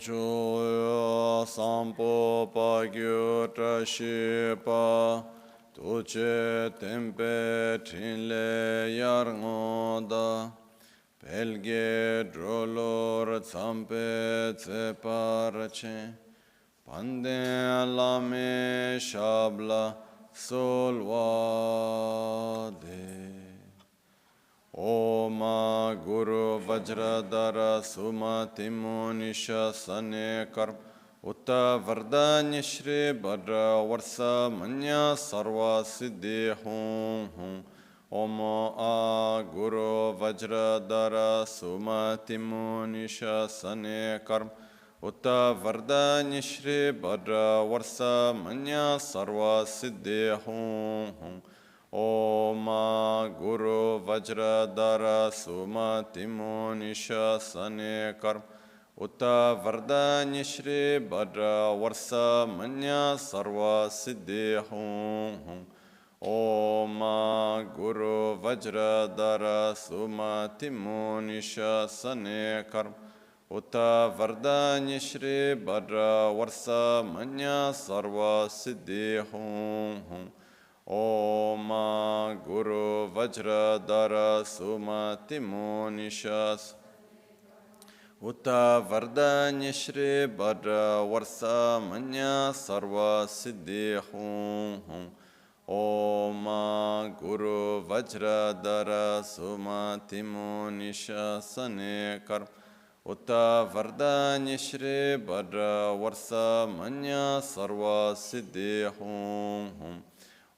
Choyo Sampo Pagyo Trashipa Tuche Tempe Trinle Yarngoda Pelge Drolor Zampe Tseparache Pande Lame Shabla Solvade Oma Guru Vajradhara Sumati Munisha Sane Karm Utta Vardanya Shri Bhadra Varsa Manya Sarva Siddhi Hum Hum Oma A Guru Vajradhara Sumati Munisha Sane Karm Utta Vardanya Shri Bhadra Varsa Manya Sarva Siddhi Hum Hum Oma Guru Vajradhara Sumati Munisha Sane Karm Utta Vardanya Shri Bhadra Varsa Manya Sarva Siddhi Hum Hum Oma Guru Vajradhara Sumati Munisha Sane Karm Utta Vardanya Shri Bhadra Varsa Manya Sarva Siddhi Hum Hum Oma Guru Vajradhara Sumati Munisha Utta Vardanya Shri Bhadra Varsa Manya Sarva Siddhi Hum Hum Oma Guru Vajradhara Sumati Munisha Sane Karm Utta Vardanya Shri Bhadra Varsa Manya Sarva Siddhi Hum Hum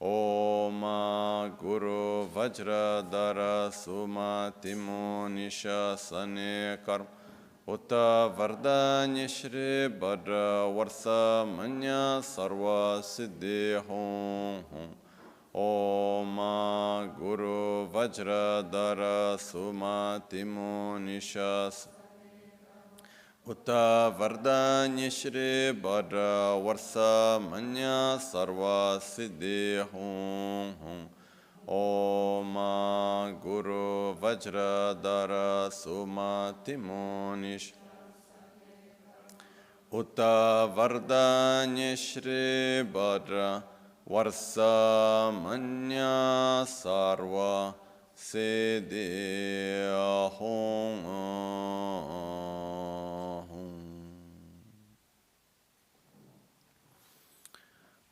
Oma Guru Vajradhara Sumati Munisha Sane Karm Utta Vardanya Shri Bhadra Varsa Manya Sarva Siddhi Hum Hum Oma Guru Vajradhara Sumati Munisha Utta Vardanya Shri Bhadra Varsa Manya Sarva Siddhi Hum Hum Oma Guru Vajradhara Sumati Munisha Utta Vardanya Shri Bhadra Varsa Manya Sarva Siddhi Hum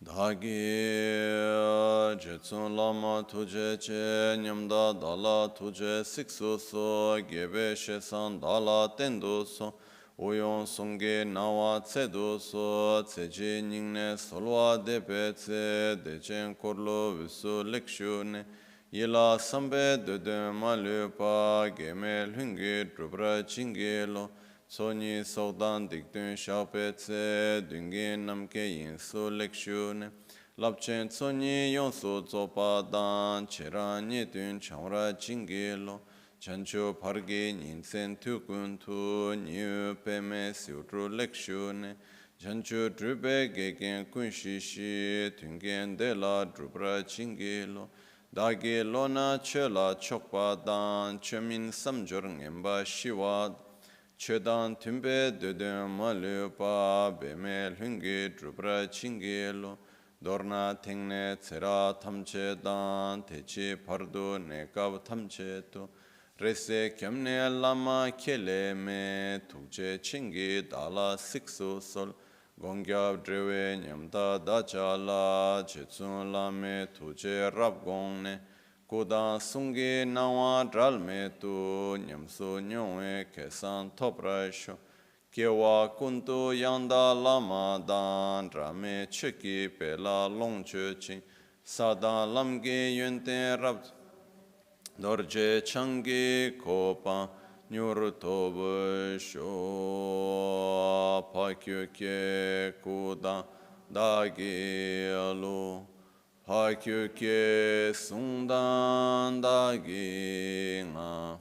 Dhagi Jetsun Lama Tuje Che Nyamda Dala Tuje Siksu So Gebe Shesan Dala Tendo So Uyon Sungge Nawa Tsedu So Tseji Nyingne Solwa Depe Tse Dechen Korlo Visu Lekshune Yila Sambe Dede Malupa Gemel Hungi Drupra Chingelo Soni Saudan Dikdun Shaupe Tse Dungin Namke Yinsu Lekshune Lapchen Soni Yonsu Zopa Dan Cherani Dun Chamra Chingelo Chancho Pargi Ninsen Tukun Tu Nyu Peme Siutru Lekshune Chancho Drube Gegen Kunshishi Tungen Dela Drupra Chingelo Dagi Lona Chela Chokpa Dan Chemin Samjur Ngemba Shiwad Chedan Tumbe Dede Malupa Bemel Hungi Drupra Chingelo Dorna Tengne Tsera Tamche Dan Techi Pardu Nekab Tamche Tu Rese Kemne Lama Kele Me Tukche Chingi Dala Siksu Sol Gongyab Drewe Nyamda Dachala Chetsun Lame Tuje Rabgongne Kudan Sungi Nawa Dralme Tu Nyamsu Nyongwe Kesan Toprasho Kewa Kuntu Yanda Lama Dan Rame Cheki Pela Longche Ching Sadan Lamge Yunten Rab Dorje Changi Kopa Nyur Tobu Sho Pakyu Ke Kudan Dagi Alu Pakyu Ke Sundan Dagi Nga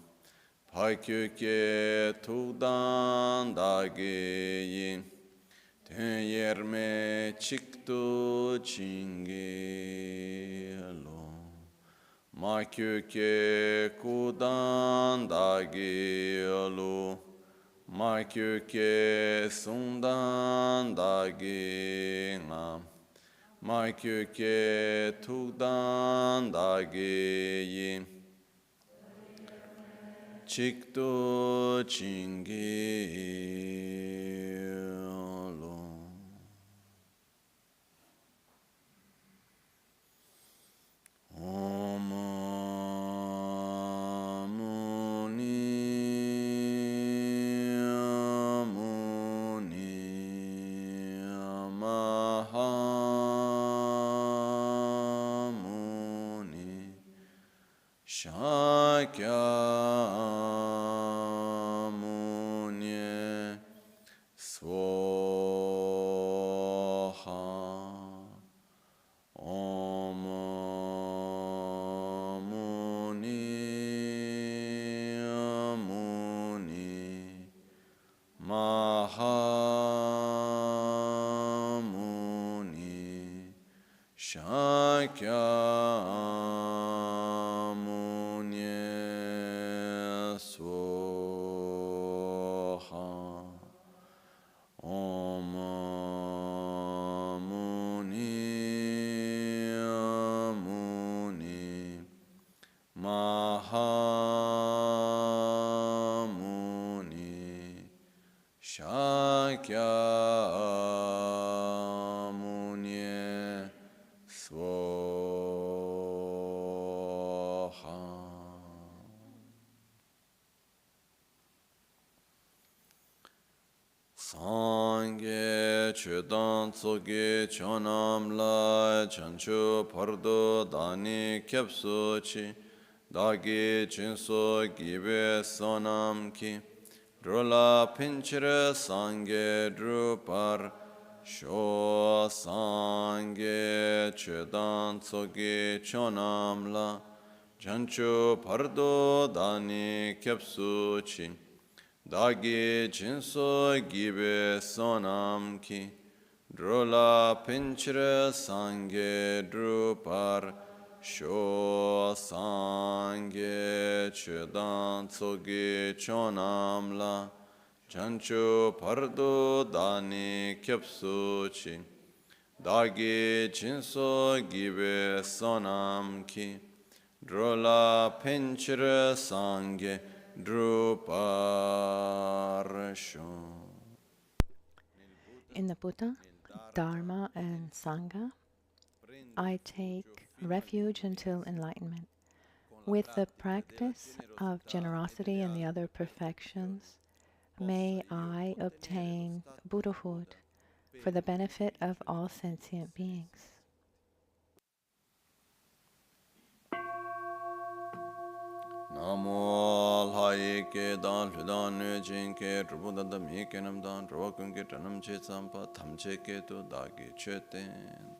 Pakyu Ke Tudan Dagi Yin Ten Yerme Chiktu Chingi Alu Makyu Ke Kudan Dagi Alu ma kyu ke sundan da gi nga ma kyu ke tukdan da gi yi chik tu chingi lo Om Shakyamuni Swaha Om Muni Mahamuni Shakyamuni Swaha Om Muni Mahamuni Shakyamuni Swaha Sangye Chudan Tsoge Chonam La Chanchu Pardo Dani Kyapsu Chi Dagi Chinso Gibe Sonam Ki Drola Pinchire Sangye Drupar Sho Sangye Chudan Tsoge Chonam La Chanchu Pardo Dani Kyapsu Chi Dagi Jinso Gibe Sonam Ki Drola Pinchre Sangye Drupar Sho Sangye Chedan Tsogi Chonam La Chanchu Pardo Dani Kyapsu Chi Dagi Jinso Gibe Sonam Ki Drola Pinchre Sangye In the Buddha, Dharma, and Sangha, I take refuge until enlightenment. With the practice of generosity and the other perfections, may I obtain Buddhahood for the benefit of all sentient beings. Namo Alhaye Ke Dan Ludan Nujin Ke Rubuda da Mikenam Dan Rokun Ke Tanam Che Sampa Tamche Ke Tu Dagi Cheten.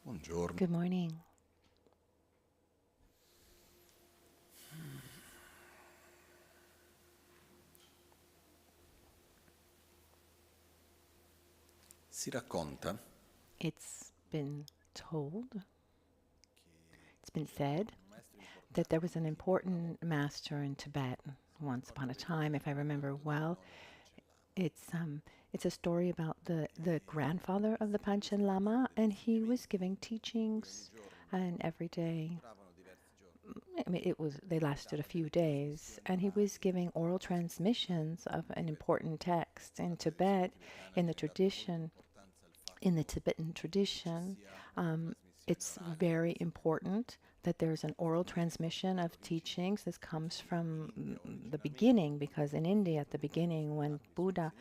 Buongiorno. Good morning. Si racconta It's been told, it's been said, that there was an important master in Tibet once upon a time, if I remember well. It's a story about the grandfather of the Panchen Lama, and he was giving teachings, and every day, I mean, they lasted a few days, and he was giving oral transmissions of an important text in Tibet, in the tradition, in the Tibetan tradition. It's very important that there's an oral transmission of teachings. This comes from the beginning, because in India, at the beginning, when Buddha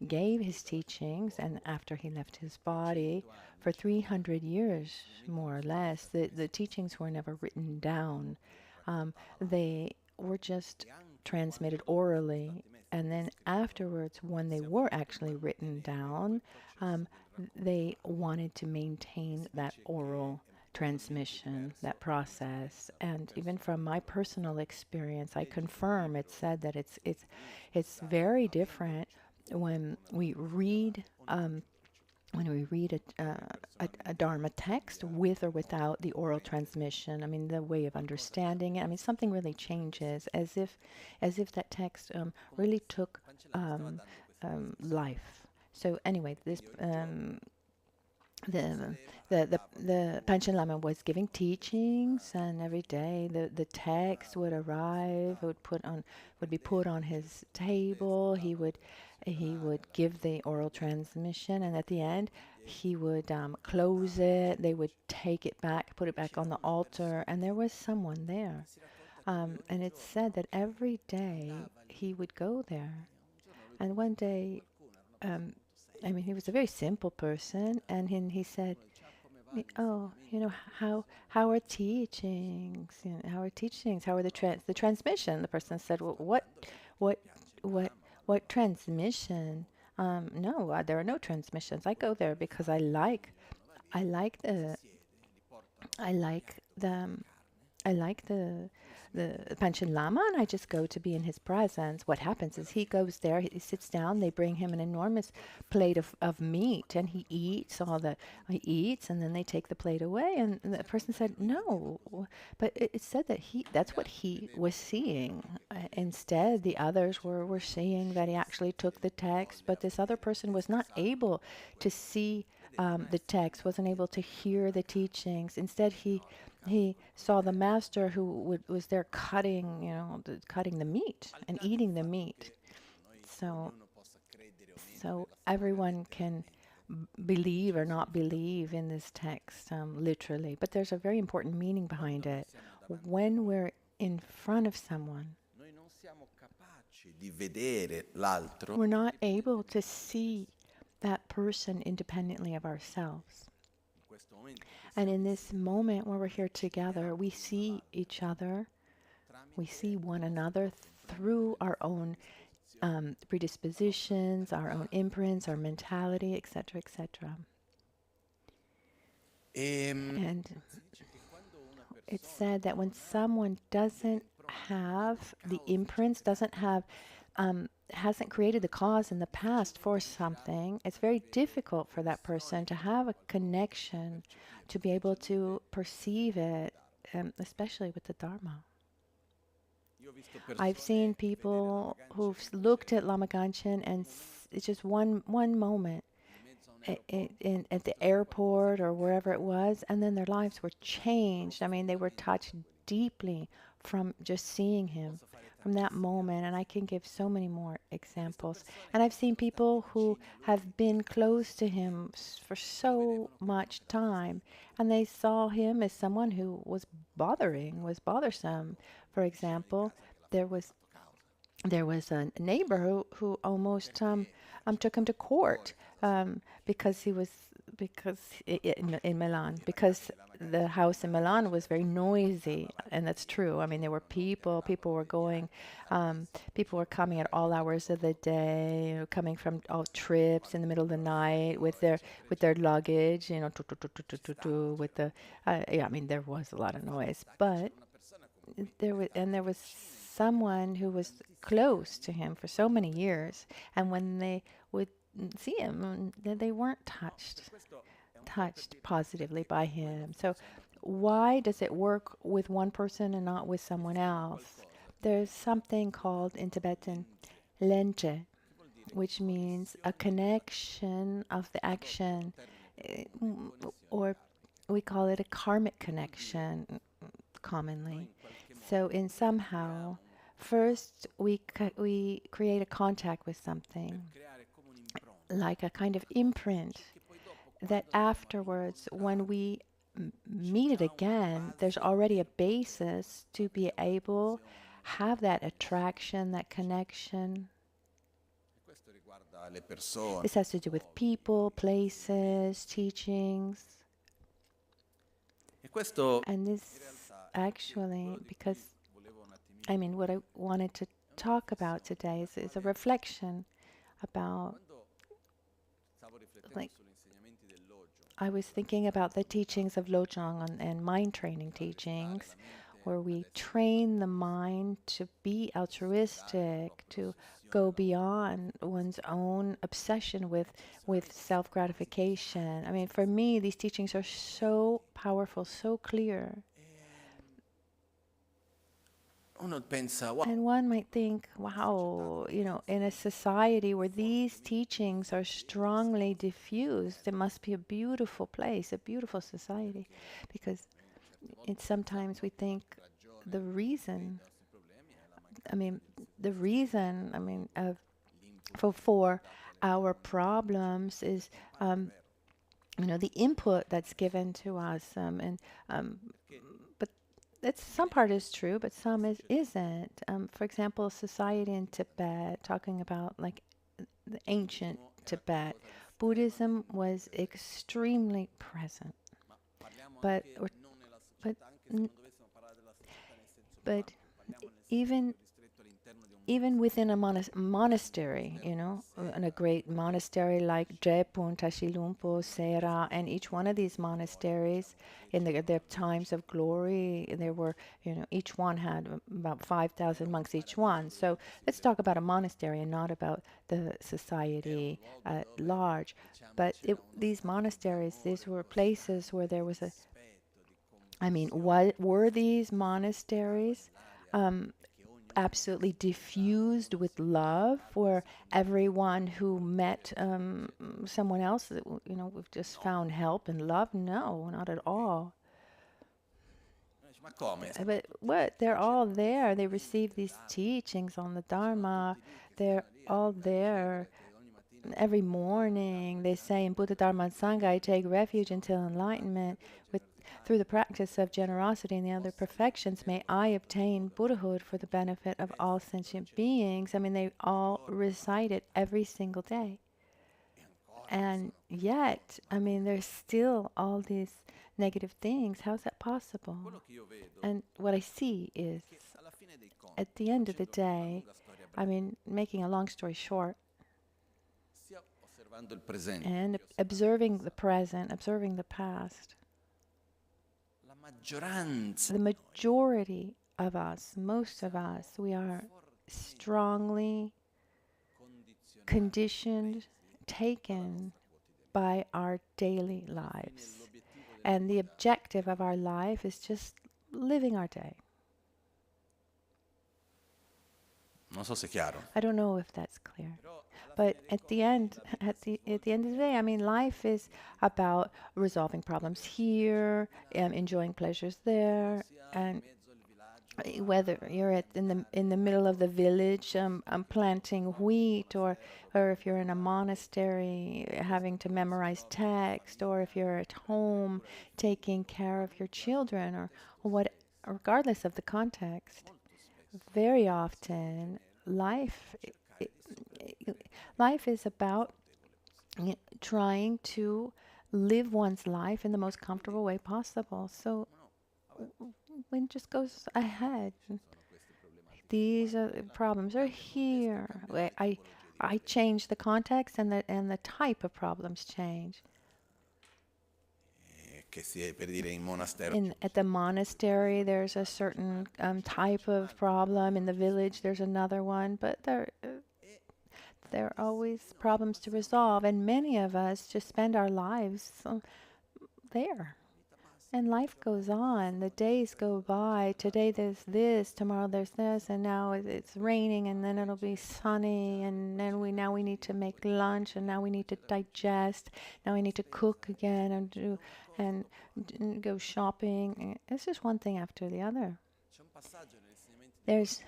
gave his teachings, and after he left his body, for 300 years, more or less, the teachings were never written down. They were just transmitted orally. And then afterwards, when they were actually written down, um, they wanted to maintain that oral transmission, that process. And even from my personal experience, I confirm it said that it's very different when we read a Dharma text with or without the oral transmission. I mean, the way of understanding it. I mean, something really changes, as if that text really took life. So anyway, this the the Panchen Lama was giving teachings, and every day the text would arrive, would be put on his table. He would give the oral transmission, and at the end he would close it. They would take it back, put it back on the altar, and there was someone there. And it's said that every day he would go there, and one day. Um, I mean, he was a very simple person, and he said, "Oh, how are teachings? How are teachings? How are the transmission?" The person said, "Well, what, what, what transmission? No, there are no transmissions. I go there because I like the, I like the, I like the Panchen Lama, and I just go to be in his presence. What happens is he goes there, he sits down, they bring him an enormous plate of meat, and he eats, and then they take the plate away. And the person said, no, but it said that that's what he was seeing. Instead, the others were seeing that he actually took the text, but this other person was not able to see the text, wasn't able to hear the teachings. Instead, he saw the master who was there cutting, cutting the meat and eating the meat. So, so everyone can believe or not believe in this text, literally. But there's a very important meaning behind it. When we're in front of someone, we're not able to see that person independently of ourselves. And in this moment where we're here together, we see each other, we see one another through our own predispositions, our own imprints, our mentality, etc., etc. And it's said that when someone doesn't have the imprints, hasn't created the cause in the past for something, it's very difficult for that person to have a connection, to be able to perceive it, especially with the Dharma. I've seen people who've looked at Lama Ganchen, and it's just one moment at the airport or wherever it was, and then their lives were changed. I mean, they were touched deeply from just seeing him from that moment, and I can give so many more examples. And I've seen people who have been close to him for so much time, and they saw him as someone who was bothersome. For example, there was a neighbor who almost took him to court because in Milan, because the house in Milan was very noisy, and that's true. I mean, there were people were going, people were coming at all hours of the day, coming from all trips in the middle of the night with their luggage, with the yeah. I mean, there was a lot of noise, but there was someone who was close to him for so many years, and when they would see him, they weren't touched positively by him. So why does it work with one person and not with someone else? There's something called in Tibetan lente, which means a connection of the action, or we call it a karmic connection commonly. So in somehow, first we create a contact with something, like a kind of imprint, that afterwards, when we meet it again, there's already a basis to be able have that attraction, that connection. This has to do with people, places, teachings. And this actually, because, I mean, what I wanted to talk about today is a reflection about, like, I was thinking about the teachings of Lojong and mind training teachings, where we train the mind to be altruistic, to go beyond one's own obsession with self-gratification. I mean, for me, these teachings are so powerful, so clear. And one might think, wow, in a society where these teachings are strongly diffused, it must be a beautiful place, a beautiful society. Because sometimes we think the reason, for our problems is, the input that's given to us, but some part is true, but some isn't. For example, society in Tibet, talking about like the ancient Tibet, Buddhism was extremely present, but but even within a monastery, in a great monastery like Drepun, Tashilumpo, Sera, and each one of these monasteries, in their times of glory, there were, each one had about 5,000 monks each one. So let's talk about a monastery and not about the society at large. But these monasteries, these were places where there was what were these monasteries? Absolutely diffused with love, where everyone who met someone else, we've just found help and love? No, not at all. But what? They're all there. They receive these teachings on the Dharma. They're all there. Every morning they say in Buddha, Dharma, and Sangha, I take refuge until enlightenment. Through the practice of generosity and the other perfections, may I obtain Buddhahood for the benefit of all sentient beings. I mean, they all recite it every single day. And yet, there's still all these negative things. How's that possible? And what I see is, at the end of the day, making a long story short, and observing the present, observing the past, the majority of us, most of us, we are strongly conditioned, taken by our daily lives. And the objective of our life is just living our day. I don't know if that's clear. But at the end of the day, life is about resolving problems here, enjoying pleasures there, and whether you're in the middle of the village, planting wheat, or if you're in a monastery having to memorize text, or if you're at home taking care of your children, or what, regardless of the context, very often life is about trying to live one's life in the most comfortable way possible. So one just goes ahead. These problems are here. I change the context, and the type of problems change. At the monastery, there's a certain type of problem. In the village, there's another one. But there are always problems to resolve. And many of us just spend our lives there. And life goes on. The days go by. Today there's this, tomorrow there's this, and now it's raining, and then it'll be sunny, and then we need to make lunch, and now we need to digest. Now we need to cook again and go shopping. It's just one thing after the other. There's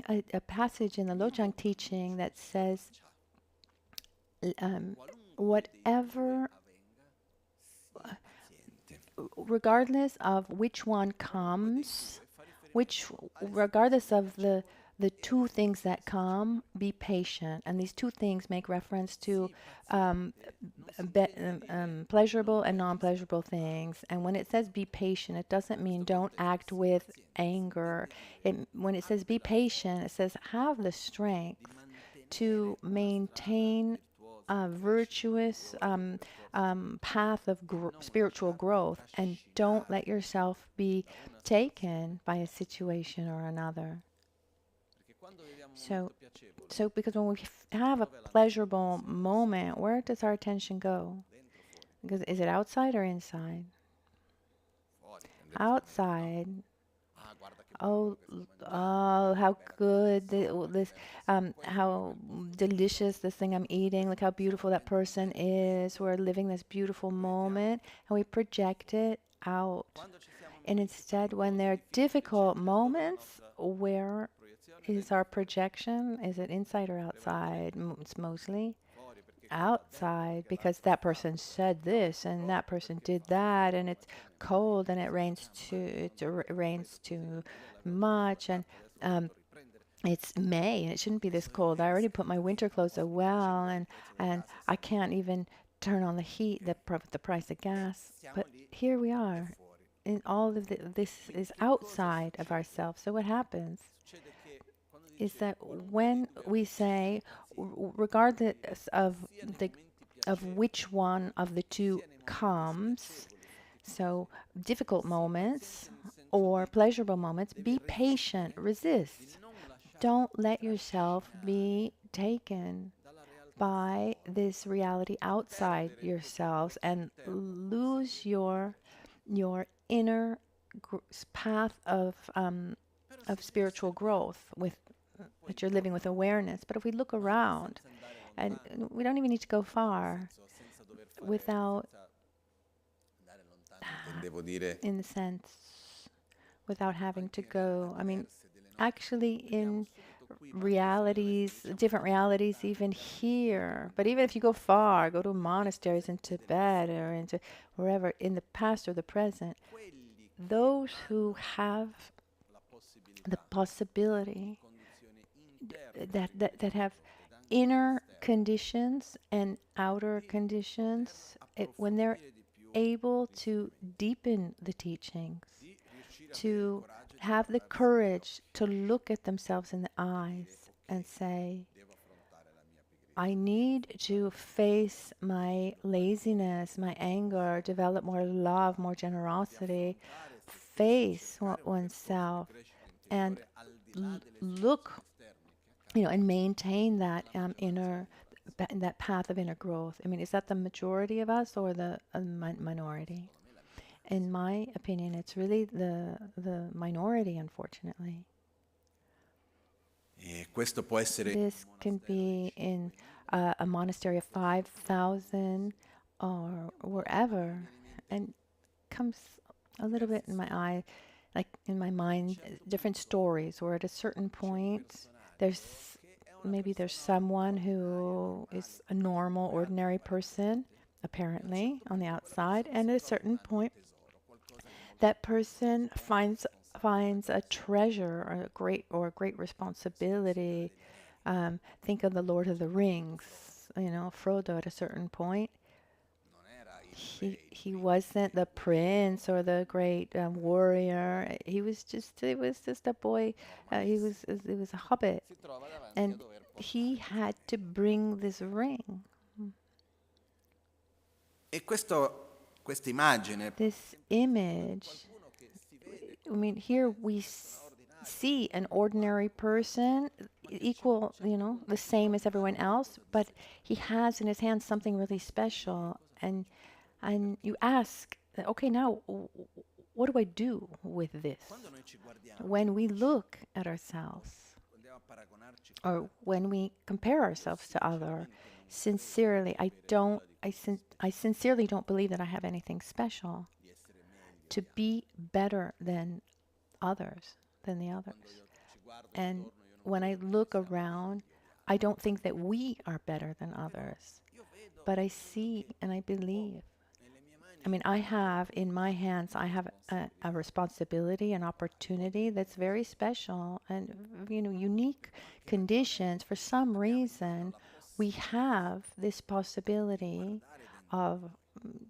a passage in the Lojong teaching that says, whatever, regardless of which one comes, regardless of the the two things that come, be patient. And these two things make reference to um, pleasurable and non-pleasurable things. And when it says be patient, it doesn't mean don't act with anger. When it says be patient, it says have the strength to maintain a virtuous path of spiritual growth, and don't let yourself be taken by a situation or another. So because when we have a pleasurable moment, where does our attention go? Because is it outside or inside? Outside. Oh, oh, how good this, how delicious this thing I'm eating. Look how beautiful that person is. We're living this beautiful moment, and we project it out. And instead, when there are difficult moments, where is our projection? Is it inside or outside? It's mostly outside, because that person said this and that person did that, and it's cold and it rains too much, and it's May and it shouldn't be this cold. I already put my winter clothes away, and I can't even turn on the heat, the price of gas. But here we are, and all of this is outside of ourselves. So what happens is that when we say, regardless of which one of the two comes, so difficult moments or pleasurable moments, be patient, resist. Don't let yourself be taken by this reality outside yourselves and lose your inner path of spiritual growth with that you're living with awareness. But if we look around, and we don't even need to go far without, in the sense, without having to go, I mean, actually in realities, different realities even here, but even if you go far, go to monasteries in Tibet or into wherever, in the past or the present, those who have the possibility that have inner conditions and outer conditions, when they're able to deepen the teachings, to have the courage to look at themselves in the eyes and say, I need to face my laziness, my anger, develop more love, more generosity, face oneself, and look, and maintain that that path of inner growth. I mean, is that the majority of us or the minority? In my opinion, it's really the minority, unfortunately. This can be in a monastery of 5,000 or wherever, and comes a little bit in my eye, like in my mind, different stories where at a certain point there's someone who is a normal, ordinary person, apparently, on the outside, and at a certain point that person finds a treasure or a great responsibility. Think of the Lord of the Rings, Frodo. At a certain point, he wasn't the prince or the great warrior. It was just a boy. It was a hobbit, and he had to bring this ring. This image, I mean, here we see an ordinary person, equal, the same as everyone else, but he has in his hands something really special. And you ask, okay, now, what do I do with this? When we look at ourselves, or when we compare ourselves to others, sincerely, I sincerely don't believe that I have anything special to be better than the others. And when I look around, I don't think that we are better than others, but I see and I believe I mean, I have in my hands, I have a responsibility, an opportunity that's very special and, unique conditions. For some reason, we have this possibility of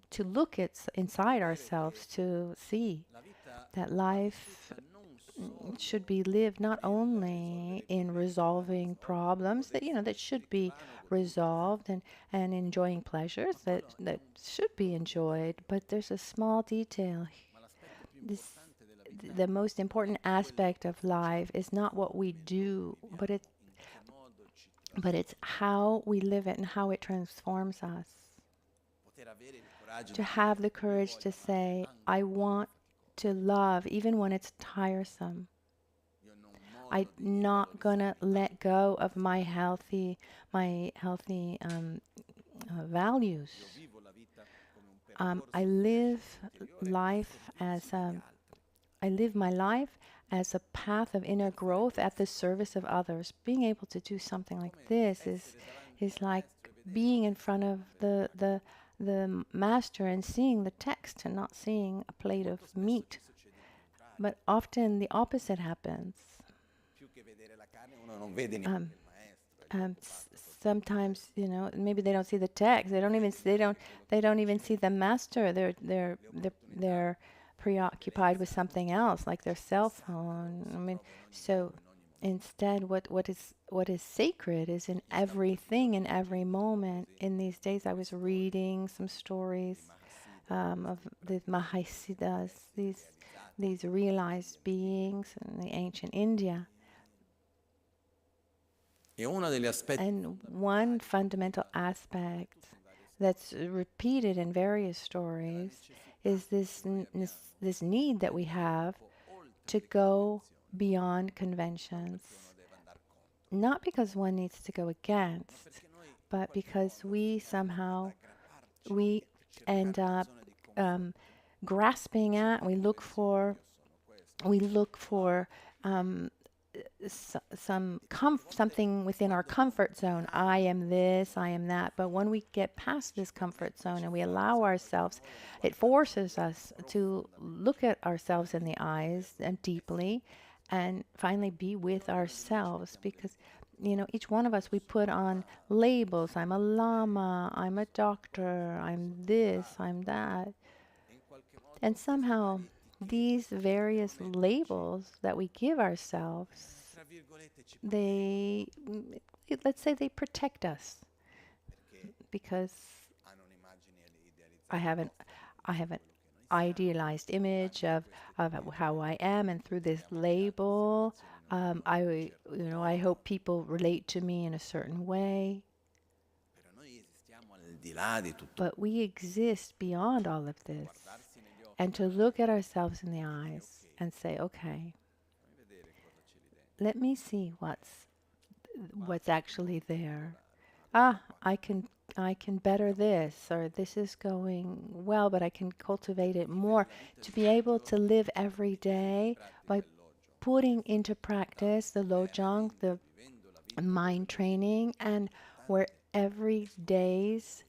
to look at inside ourselves to see that life should be lived not only in resolving problems that should be resolved and enjoying pleasures that should be enjoyed, but there's a small detail. This, the most important aspect of life is not what we do, but it's how we live it and how it transforms us. To have the courage to say, I want to love even when it's tiresome. I'm not gonna let go of my healthy values. I live I live my life as a path of inner growth at the service of others. Being able to do something like this is like being in front of the master and seeing the text and not seeing a plate of meat. But often the opposite happens. Um, Sometimes maybe they don't see the text. They don't even see the master. They're preoccupied with something else, like their cell phone. I mean, so instead, what is sacred is in everything, in every moment. In these days, I was reading some stories of the Mahasiddhas, these realized beings in the ancient India. And one fundamental aspect that's repeated in various stories is this need that we have to go beyond conventions. Not because one needs to go against, but because we end up grasping at, we look for something within our comfort zone. I am this, I am that. But when we get past this comfort zone and we allow ourselves, it forces us to look at ourselves in the eyes and deeply and finally be with ourselves. Because, each one of us, we put on labels. I'm a lama, I'm a doctor, I'm this, I'm that. And somehow these various labels that we give ourselves, let's say they protect us, because I have an idealized image of how I am, and through this label, I hope people relate to me in a certain way. But we exist beyond all of this. And to look at ourselves in the eyes and say, okay, let me see what's actually there. I can better this, or this is going well, but I can cultivate it more. To be able to live every day by putting into practice the lojong, the mind training, and where every day's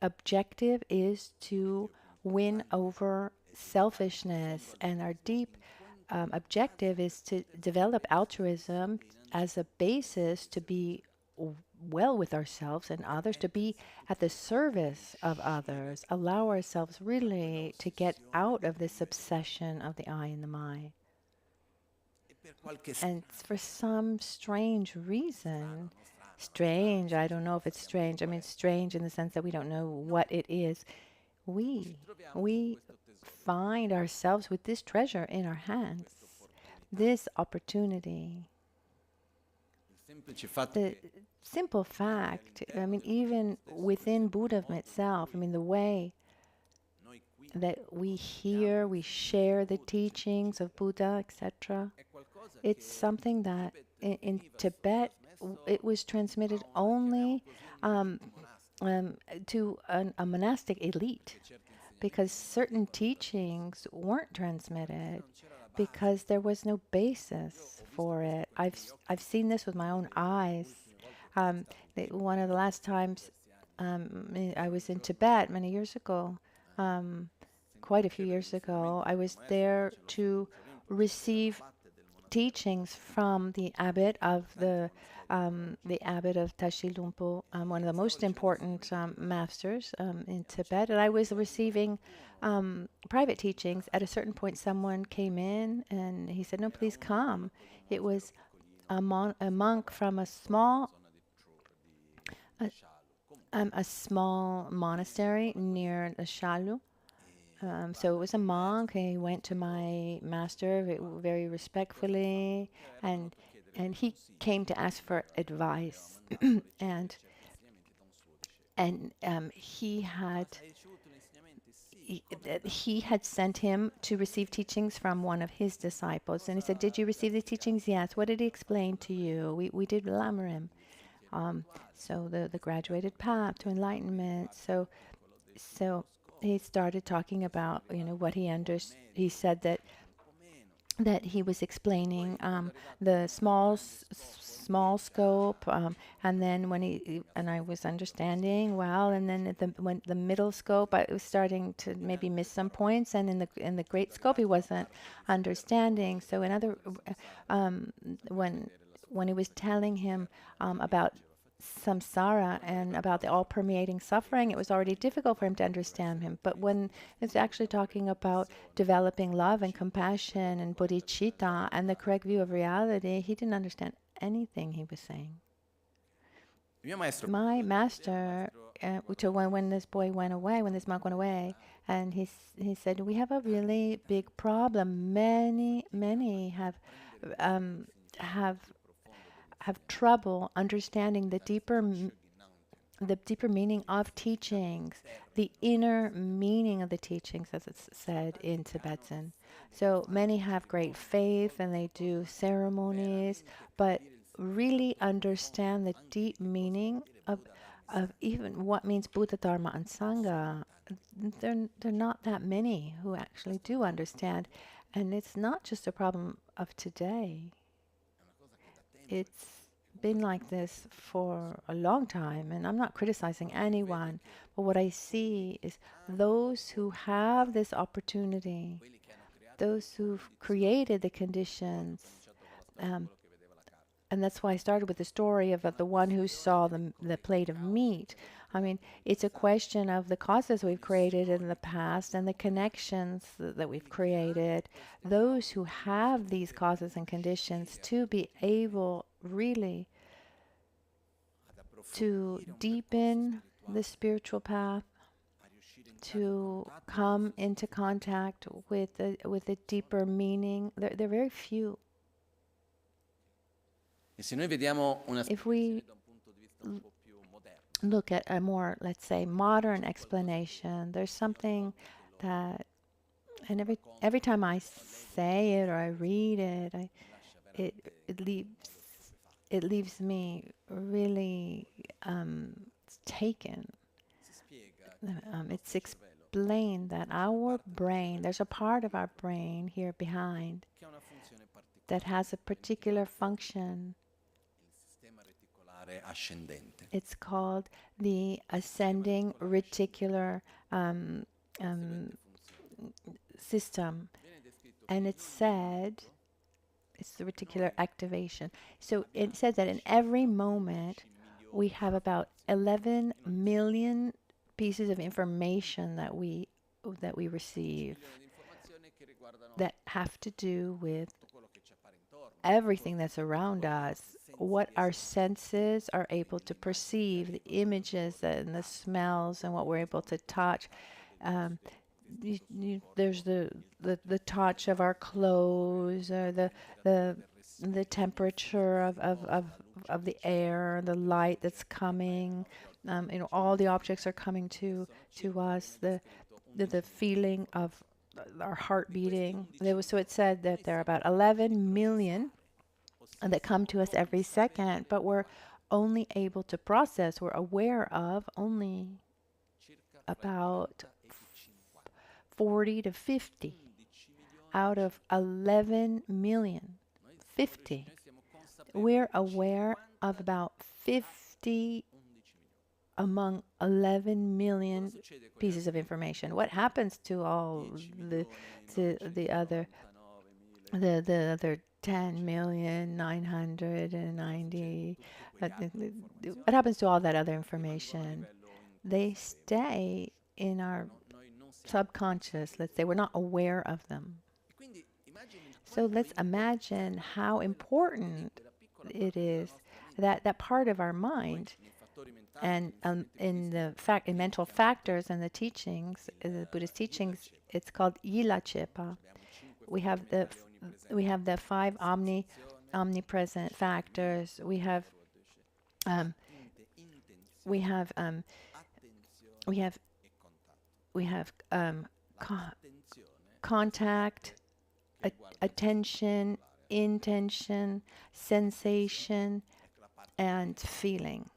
objective is to win over selfishness, and our deep objective is to develop altruism as a basis to be well with ourselves and others, to be at the service of others, allow ourselves really to get out of this obsession of the I and the my. And for some strange reason, strange, I don't know if it's strange, I mean strange in the sense that we don't know what it is, we find ourselves with this treasure in our hands, this opportunity. The simple fact, I mean, even within Buddhism itself, I mean, the way that we hear, we share the teachings of Buddha, etc., it's something that in Tibet, it was transmitted only to a monastic elite, because certain teachings weren't transmitted because there was no basis for it. I've seen this with my own eyes. One of the last times I was in Tibet many years ago, quite a few years ago. I was there to receive teachings from the abbot of the abbot of Tashi Lumpo, one of the most important masters in Tibet, and I was receiving private teachings. At a certain point, someone came in and he said, "No, please come." It was a monk from a small monastery near the Shalu. So it was a monk. He went to my master very respectfully, and he came to ask for advice, and he had sent him to receive teachings from one of his disciples, and he said, "Did you receive the teachings?" "Yes." "What did he explain to you?" We did Lamarim, so the graduated path to enlightenment. So he started talking about, what he understood. He said that he was explaining the small scope, and then and I was understanding well, and then when the middle scope, I was starting to maybe miss some points, and in the great scope, he wasn't understanding. So when he was telling him about samsara and about the all-permeating suffering, it was already difficult for him to understand him. But when it's actually talking about developing love and compassion and bodhicitta and the correct view of reality, he didn't understand anything he was saying. My master, when this boy went away, when this monk went away, and he said, "We have a really big problem. Many have trouble understanding the deeper meaning of teachings, the inner meaning of the teachings, as it's said in Tibetan. So many have great faith and they do ceremonies, but really understand the deep meaning of even what means Buddha, Dharma, and Sangha. They're not that many who actually do understand. And it's not just a problem of today. It's been like this for a long time, and I'm not criticizing anyone, but what I see is those who have this opportunity, those who've created the conditions, and that's why I started with the story of the one who saw the plate of meat. I mean, it's a question of the causes we've created in the past and the connections that we've created. Those who have these causes and conditions to be able really to deepen the spiritual path, to come into contact with a deeper meaning. They're very few. If we look at a more, let's say, modern explanation, there's something that, and every time I say it or I read it, it leaves me really taken. It's explained that our brain, there's a part of our brain here behind that has a particular function. It's called the ascending reticular system, and it's said it's the reticular activation. So it says that in every moment we have about 11 million pieces of information that we receive that have to do with everything that's around us, what our senses are able to perceive, the images and the smells and what we're able to touch. There's the touch of our clothes, or the temperature of the air, the light that's coming. All the objects are coming to us. The feeling of our heart beating. So it said that there are about 11 million that come to us every second, but we're only able to process, we're aware of only about 40 to 50 out of 11 million. 50. We're aware of about 50 among 11 million pieces of information. What happens to all the other 10,990,000? What happens to all that other information? They stay in our subconscious. Let's say we're not aware of them. So let's imagine how important it is that that part of our mind, and in mental factors and the teachings, the Buddhist teachings, it's called Yila Chepa. We have the five omnipresent factors. We have um, we have um, we have we have contact, attention, intention, sensation, and feeling.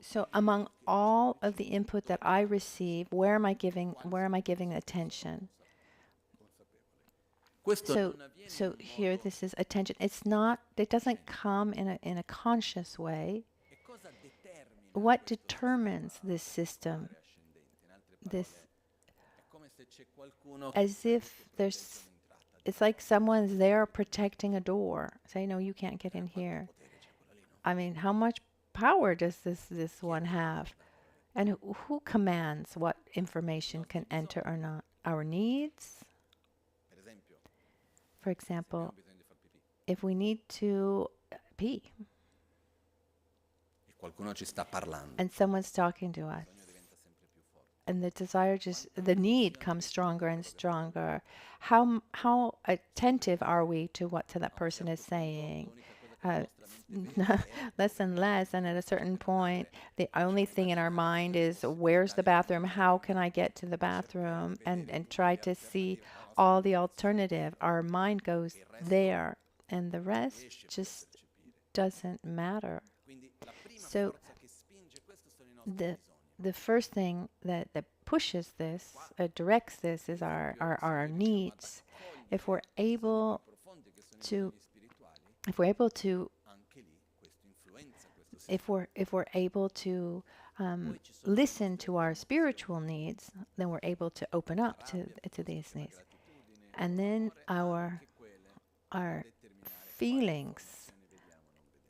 So among all of the input that I receive, where am I giving attention? So here, this is attention. It doesn't come in a conscious way. What determines this system? As if it's like someone's there protecting a door. Say, no, you can't get in here. I mean, how much power does this one have? And who commands what information can enter or not? Our needs? For example, if we need to pee, and someone's talking to us, and the need comes stronger and stronger. How attentive are we to what that person is saying? Less and less, and at a certain point, the only thing in our mind is, where's the bathroom? How can I get to the bathroom? And try to see all the alternative. Our mind goes there, and the rest just doesn't matter. So the first thing that pushes this, directs this, is our needs. If we're able to listen to our spiritual needs, then we're able to open up to these needs. And then our feelings,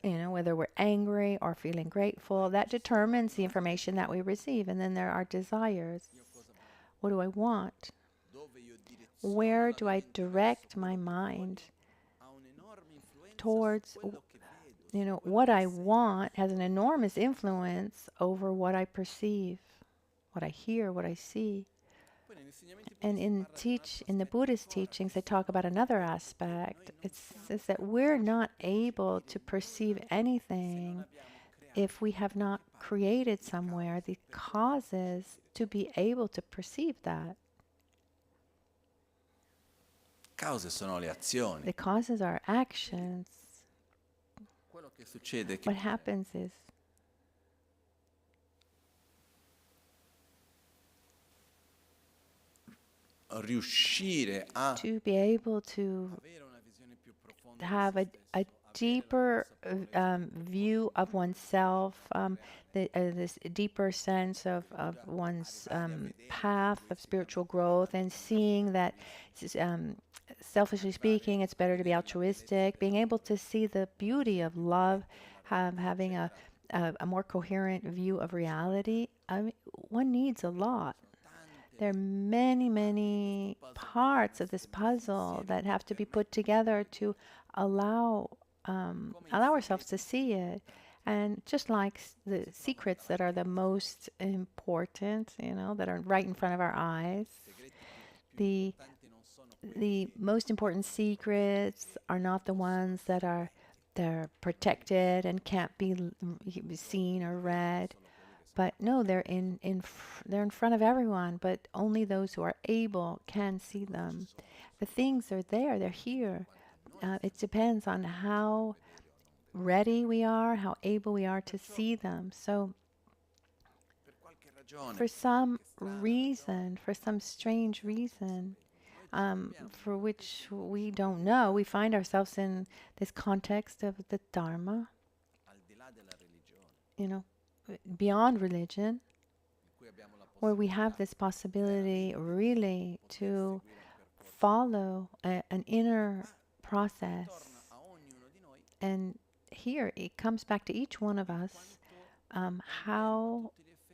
whether we're angry or feeling grateful, that determines the information that we receive. And then there are desires. What do I want? Where do I direct my mind towards? What I want has an enormous influence over what I perceive, what I hear, what I see. And in the Buddhist teachings, they talk about another aspect. It says that we're not able to perceive anything if we have not created somewhere the causes to be able to perceive that. The causes are actions. What happens is to be able to have a deeper view of oneself, this deeper sense of one's path of spiritual growth, and seeing that, selfishly speaking, it's better to be altruistic, being able to see the beauty of love, having a more coherent view of reality. I mean, one needs a lot. There are many, many parts of this puzzle that have to be put together to allow ourselves to see it. And just like the secrets that are the most important, that are right in front of our eyes, the most important secrets are not the ones that they're protected and can't be seen or read. But no, they're in front of everyone, but only those who are able can see them. The things are there, they're here. It depends on how ready we are, how able we are to see them. So for some reason, for some strange reason, for which we don't know, we find ourselves in this context of the Dharma. beyond religion, where we have this possibility really to follow an inner process. And here it comes back to each one of us, how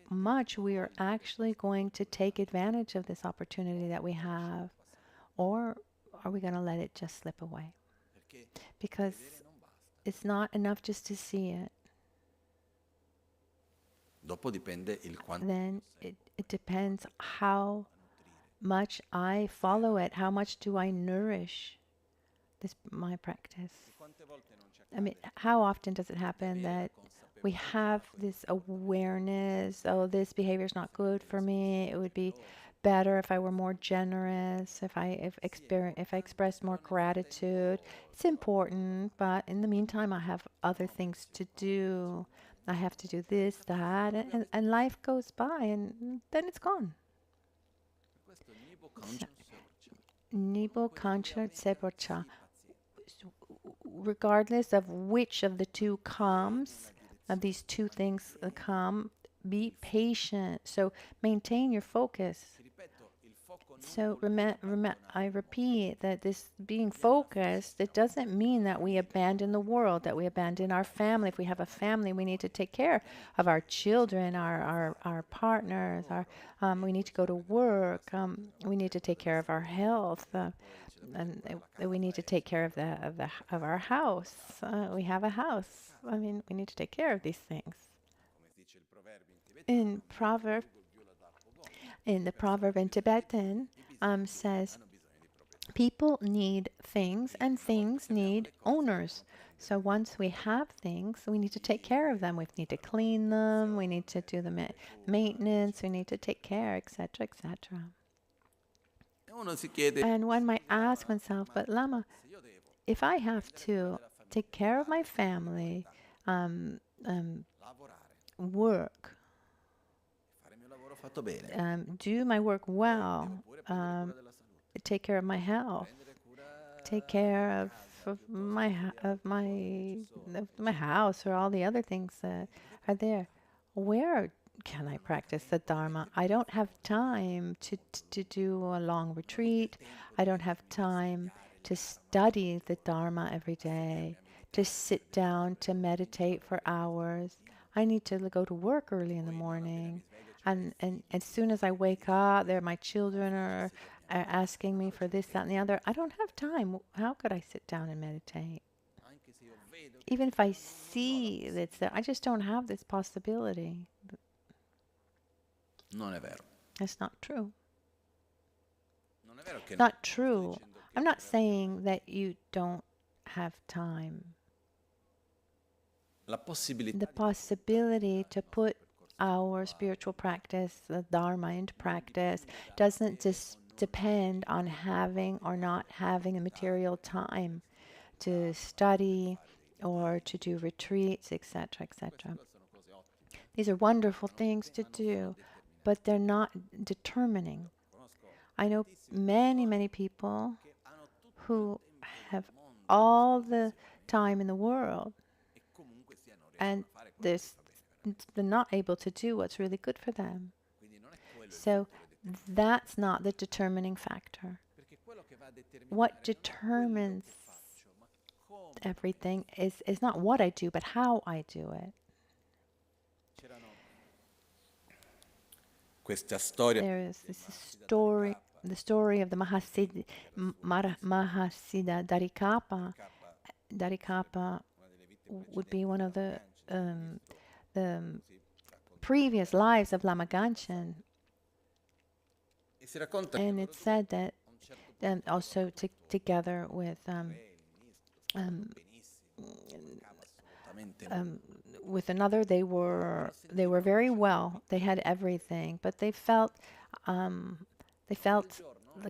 much we are actually going to take advantage of this opportunity that we have, or are we going to let it just slip away? Because it's not enough just to see it. Then it depends how much I follow it, how much do I nourish this my practice. I mean, how often does it happen that we have this awareness, oh, this behavior is not good for me. It would be better if I were more generous, if I expressed more gratitude. It's important, but in the meantime, I have other things to do. I have to do this, that, and life goes by, and then it's gone. So, Nibo Kancha Tsepocha. Regardless of which of the two comes, of these two things come, be patient. So maintain your focus. So I repeat that this being focused, it doesn't mean that we abandon the world, that we abandon our family. If we have a family, we need to take care of our children, our partners. We need to go to work. We need to take care of our health. And we need to take care of our house. We have a house. I mean, we need to take care of these things. In the proverb in Tibetan says, people need things and things need owners. So once we have things, we need to take care of them. We need to clean them. We need to do the maintenance. We need to take care, etc., etc. And one might ask oneself, but Lama, if I have to take care of my family, work, do my work well, take care of my health, take care of my house or all the other things that are there, where can I practice the Dharma? I don't have time to do a long retreat. I don't have time to study the Dharma every day, to sit down, to meditate for hours. I need to go to work early in the morning. And as soon as I wake up, my children are asking me for this, that, and the other. I don't have time. How could I sit down and meditate? Even if I see that's there, I just don't have this possibility. Non è vero. That's not true. Not true. I'm not saying that you don't have time. The possibility to put our spiritual practice, the Dharma, into practice doesn't just depend on having or not having a material time to study or to do retreats, etc., etc. These are wonderful things to do, but they're not determining. I know many, many people who have all the time in the world, and they're not able to do what's really good for them. So that's not the determining factor. What determines everything is not what I do, but how I do it. There is this story, the story of the Mahasiddha Darikpa. Darikpa would be one of the previous lives of Lama Ganchen. And it's said that also together with another, they were very well. They had everything, but they felt the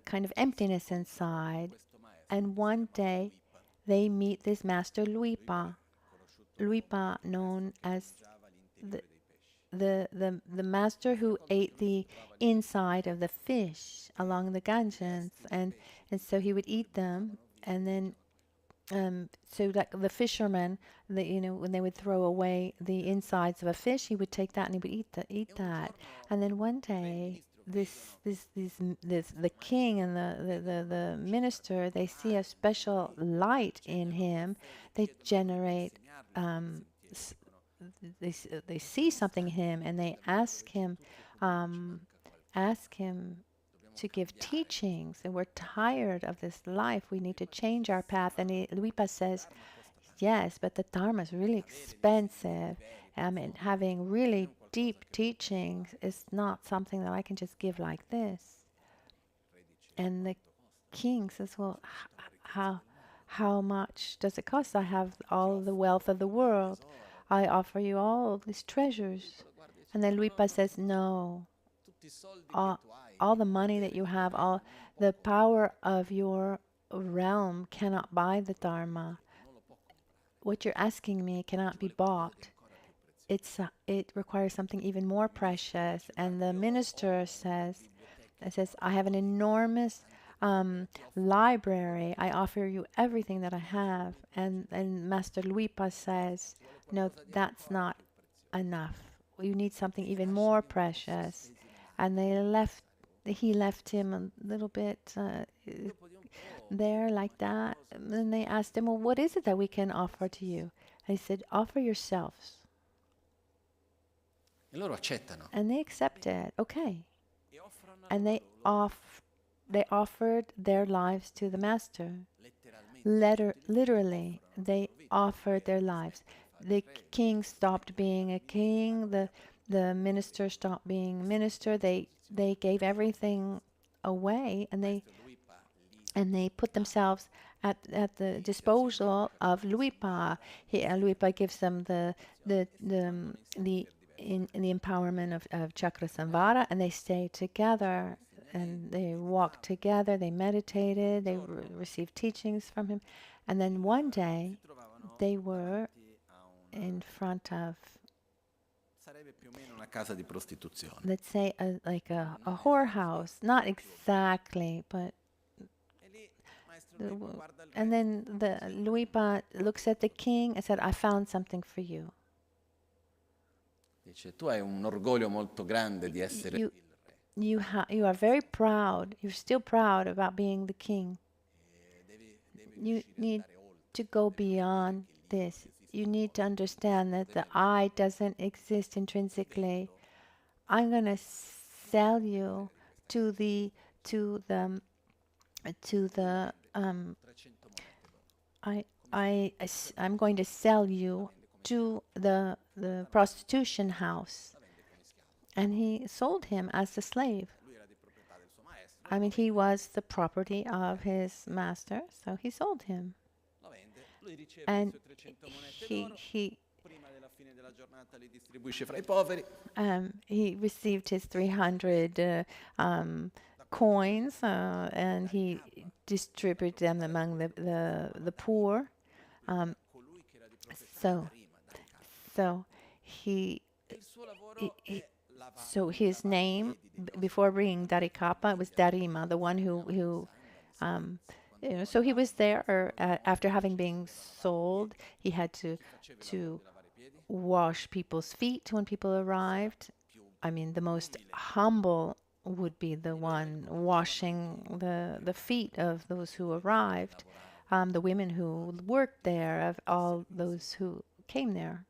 kind of emptiness inside. And one day, they meet this master Luipa, known as the master who ate the inside of the fish along the Ganges, and so he would eat them, and then So like the fishermen, when they would throw away the insides of a fish, he would take that and he would eat that. And then one day, the king and the minister, they see a special light in him. They generate, s- they see something in him, and they um, ask him to give teachings, and we're tired of this life. We need to change our path. And Luipa says, yes, but the Dharma is really expensive. I mean, having really deep teachings is not something that I can just give like this. And the king says, well, how much does it cost? I have all the wealth of the world. I offer you all these treasures. And then Luipa says, no, all the money that you have, all the power of your realm cannot buy the Dharma. What you're asking me cannot be bought. It requires something even more precious. And the minister says, I have an enormous library. I offer you everything that I have. And Master Luipa says, no, that's not enough. You need something even more precious. And he left him a little bit there like that. And then they asked him, well, what is it that we can offer to you? And he said, offer yourselves. And they accepted, okay. And they offered their lives to the master. Literally, they offered their lives. The king stopped being a king. The minister stopped being minister. They gave everything away, and they put themselves at the disposal of Luipa. Luipa gives them the empowerment of Chakra Samvara, and they stay together, and they walked together, they meditated, they received teachings from him. And then one day, they were in front of, let's say, like a whorehouse. Not exactly, but... And then the Luipa looks at the king and said, I found something for you. You are very proud. You're still proud about being the king. You need to go beyond this. You need to understand that the I doesn't exist intrinsically. I'm going to sell you to the I'm going to sell you to the prostitution house. And he sold him as a slave. I mean, he was the property of his master, so he sold him. And he received his 300 coins, and he distributed them among the poor. So his name before being Darikpa was Dharma, the one who so he was there after having been sold. He had to wash people's feet when people arrived. I mean, the most humble would be the one washing the feet of those who arrived, the women who worked there, of all those who came there.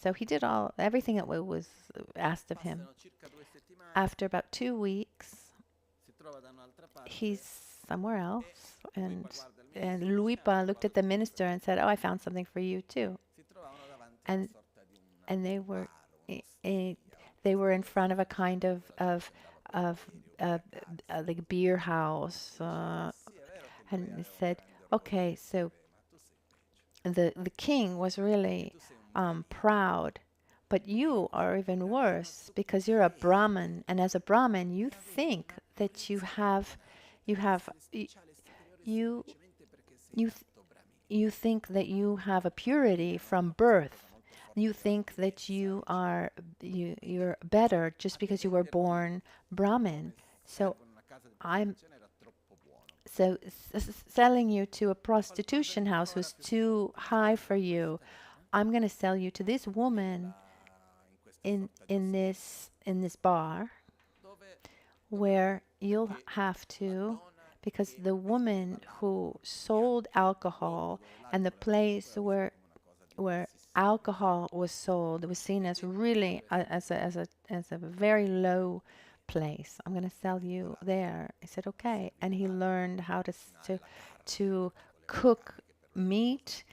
So he did everything that was asked of him. After about 2 weeks, he's somewhere else, and Luipa looked at the minister and said, "Oh, I found something for you too." And they were in front of a kind of like a beer house, and he said, "Okay, so the king was really proud, but you are even worse because you're a Brahmin, and as a Brahmin, you think that you think that you have a purity from birth. You think that you're better just because you were born Brahmin. So So selling you to a prostitution house was too high for you. I'm going to sell you to this woman in this bar where you'll have to, because the woman who sold alcohol and the place where alcohol was sold was seen as really as a very low place. I'm going to sell you there. I said okay, and he learned how to cook meat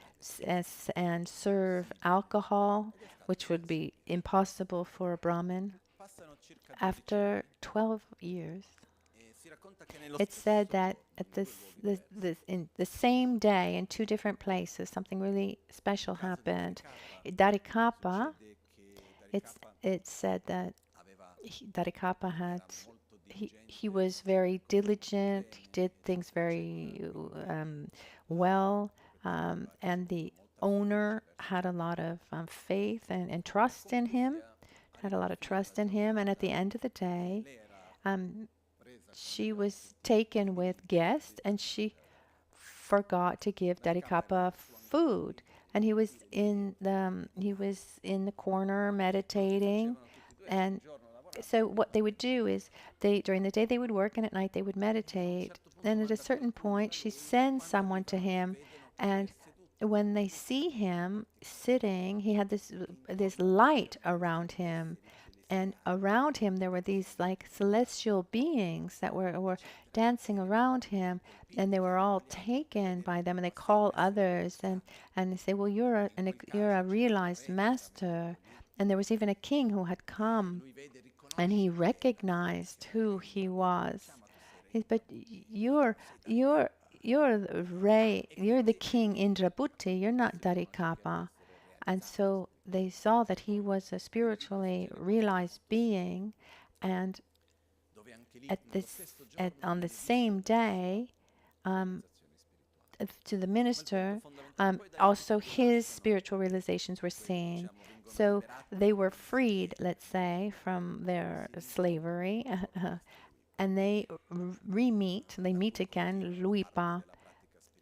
and serve alcohol, which would be impossible for a Brahmin. After 12 years, it's said that at in the same day, in two different places, something really special happened. Darikapa, it's said that Darikapa he was very diligent. He did things very well, and the owner had a lot of faith and trust in him. Had a lot of trust in him, and at the end of the day, um, she was taken with guests, and she forgot to give Darikapa food. And he was in the corner meditating, and so what they would do is they during the day they would work and at night they would meditate. And at a certain point, she sends someone to him, and when they see him sitting, he had this light around him, and around him there were these like celestial beings that were dancing around him, and they were all taken by them, and they call others and they say, well, you're a realized master. And there was even a king who had come, and he recognized who he was. But you're the you're the king Indrabhuti, you're not Darikapa. And so they saw that he was a spiritually realized being, and on the same day, um, to the minister, also his spiritual realizations were seen. So they were freed, let's say, from their slavery, and they they meet again, Luipa,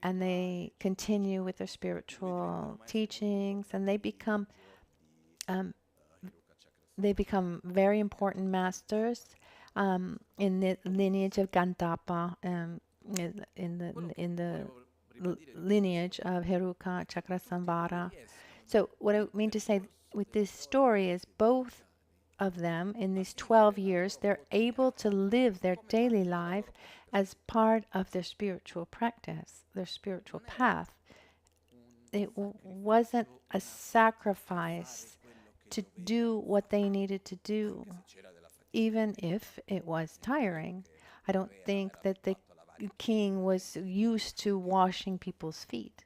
and they continue with their spiritual teachings, and um, they become very important masters in the lineage of Gantapa, in the lineage of Heruka Chakrasamvara. So what I mean to say with this story is both of them in these 12 years, they're able to live their daily life as part of their spiritual practice, their spiritual path. It wasn't a sacrifice to do what they needed to do, even if it was tiring. I don't think that the king was used to washing people's feet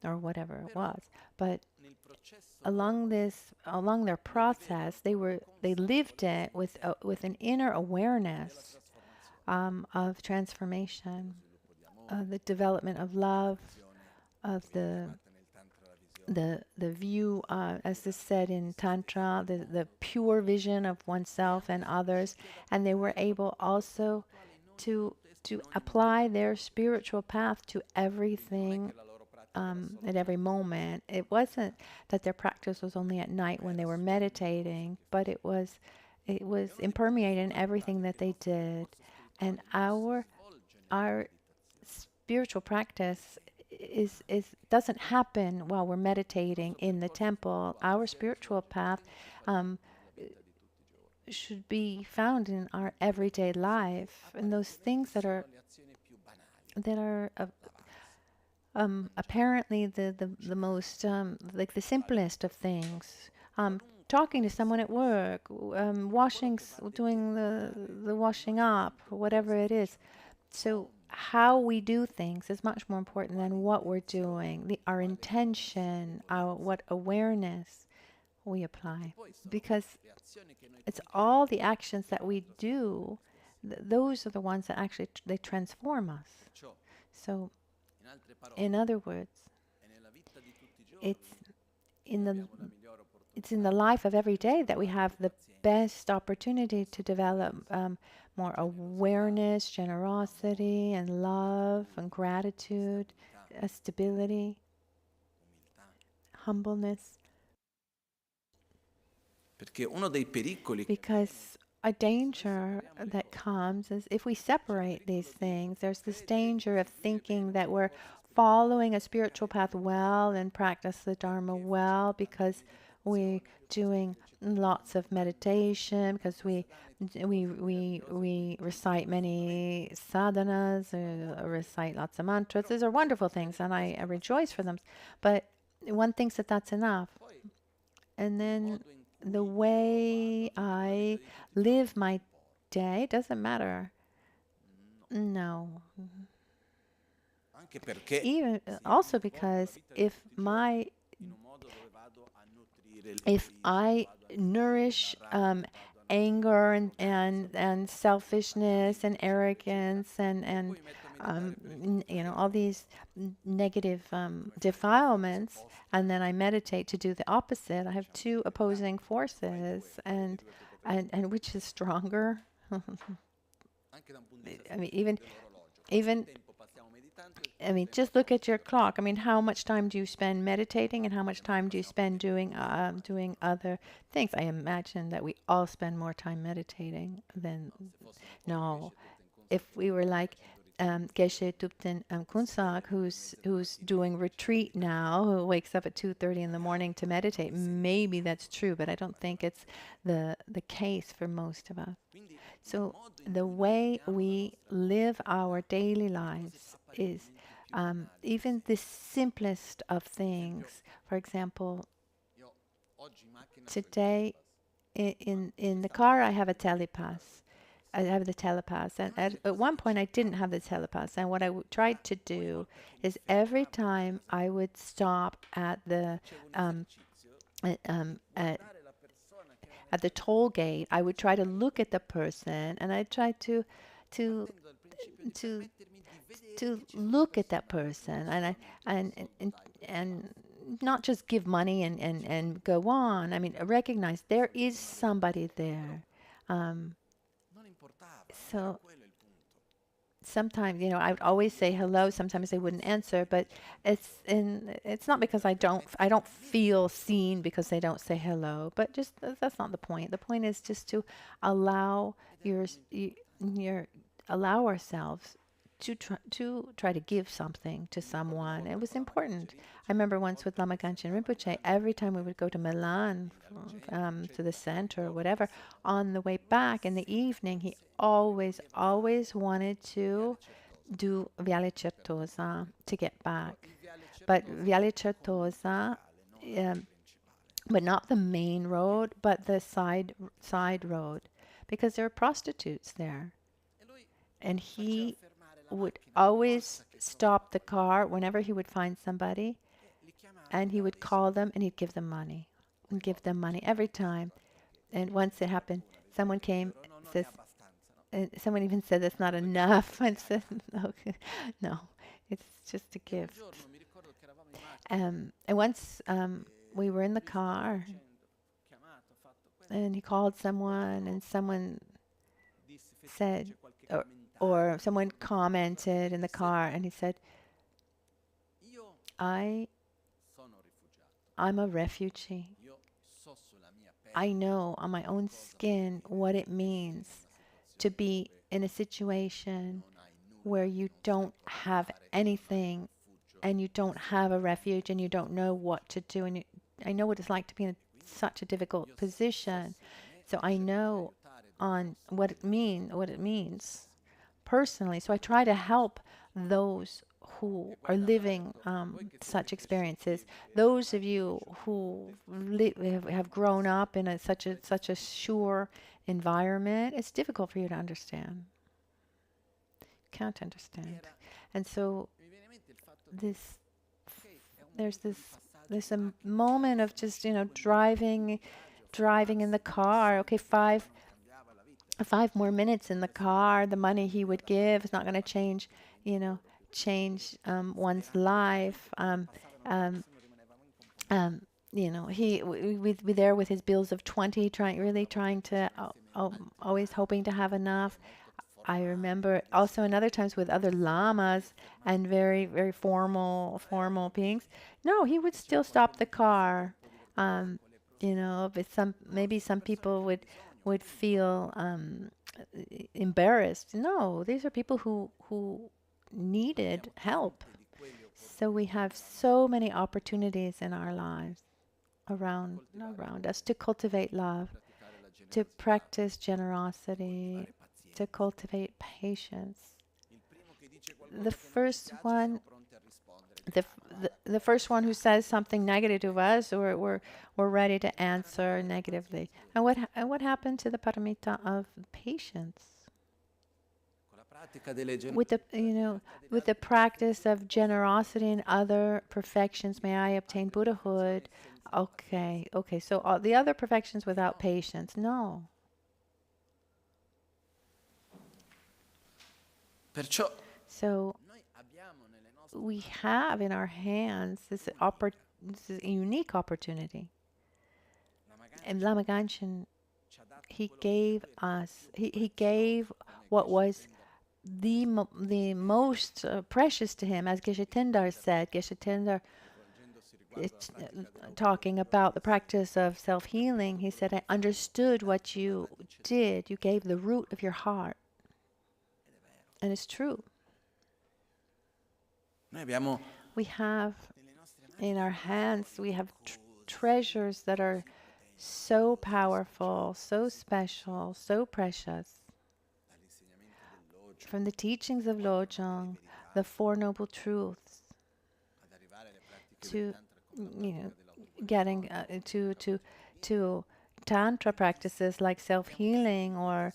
or whatever it was, but along their process, they lived it with an inner awareness of transformation, of the development of love, of the view, as is said in Tantra, the pure vision of oneself and others, and they were able also to apply their spiritual path to everything at every moment. It wasn't that their practice was only at night when they were meditating, but it was impermeated in everything that they did. And our spiritual practice is doesn't happen while we're meditating in the temple. Our spiritual path should be found in our everyday life, and those things that are apparently the most like the simplest of things. Talking to someone at work, doing the washing up, or whatever it is. So how we do things is much more important than what we're doing. Our intention, what awareness we apply, because it's all the actions that we do. Those are the ones that actually they transform us. So, in other words, it's in the it's in the life of every day that we have the best opportunity to develop more awareness, generosity, and love, and gratitude, stability, humbleness. Perché uno dei pericoli Because a danger that comes is if we separate these things, there's this danger of thinking that we're following a spiritual path well and practice the Dharma well because we're doing lots of meditation, because we recite many sadhanas, recite lots of mantras. These are wonderful things, and I rejoice for them. But one thinks that that's enough, and then the way I live my day doesn't matter. No. anche perché Even also because if I nourish anger and selfishness and arrogance and all these negative defilements, and then I meditate to do the opposite, I have two opposing forces, and which is stronger? I mean, even just look at your clock. I mean, how much time do you spend meditating, and how much time do you spend doing other things? I imagine that we all spend more time meditating than no. If we were like Geshe Tupten Kunsak, who's doing retreat now, who wakes up at 2:30 in the morning to meditate, maybe that's true, but I don't think it's the case for most of us. So the way we live our daily lives is even the simplest of things. For example, today in the car I have a telepass. I have the telepass, and at one point I didn't have the telepass. And what I tried to do is every time I would stop at the at, at the toll gate, I would try to look at the person, and I tried to to to look at that person, and and not just give money and go on. I mean, recognize there is somebody there. Um, so sometimes, I would always say hello. Sometimes they wouldn't answer, but it's not because I don't feel seen because they don't say hello. But just that's not the point. The point is just to allow your allow ourselves to try to give something to someone. It was important. I remember once with Lama Michel Rinpoche, every time we would go to Milan, to the center or whatever, on the way back in the evening, he always wanted to do Viale Certosa to get back. But Viale Certosa, um, but not the main road, but the side road, because there are prostitutes there. And he would always stop the car whenever he would find somebody, and he would call them and he'd give them money and give them money every time. And once it happened, someone came, says, and someone even said that's not enough. I said, okay, no, it's just a gift. And once we were in the car, and he called someone, and someone said, or someone commented in the car, and he said, I'm a refugee. I know on my own skin what it means to be in a situation where you don't have anything, and you don't have a refuge, and you don't know what to do. And I know what it's like to be in such a difficult position. So I know on what it means personally. So I try to help those who are living such experiences. Those of you who have grown up in such a sure environment, it's difficult for you to understand. Can't understand. And so there's this a moment of just driving in the car. Okay, five more minutes in the car. The money he would give is not going to change one's life. He would be there with his bills of 20, trying to always hoping to have enough. I remember also in other times with other lamas and very, very formal beings. No, he would still stop the car. Um, but maybe some people would feel embarrassed. No, these are people who needed help. So we have so many opportunities in our lives around us to cultivate love, to practice generosity, to cultivate patience. The first one, the first one who says something negative to us, or we're ready to answer negatively. And what happened to the paramita of patience? With the practice of generosity and other perfections, may I obtain Buddhahood. Okay. So all the other perfections without patience, no. So we have in our hands this is a unique opportunity. And Lama Ganshin, he gave what was the most precious to him, as Geshe Tendar said. Geshe Tendar, talking about the practice of self-healing, he said, I understood what you did. You gave the root of your heart. And it's true. We have in our hands, we have treasures that are so powerful, so special, so precious. From the teachings of Lojong, the Four Noble Truths, to getting to tantra practices like self-healing or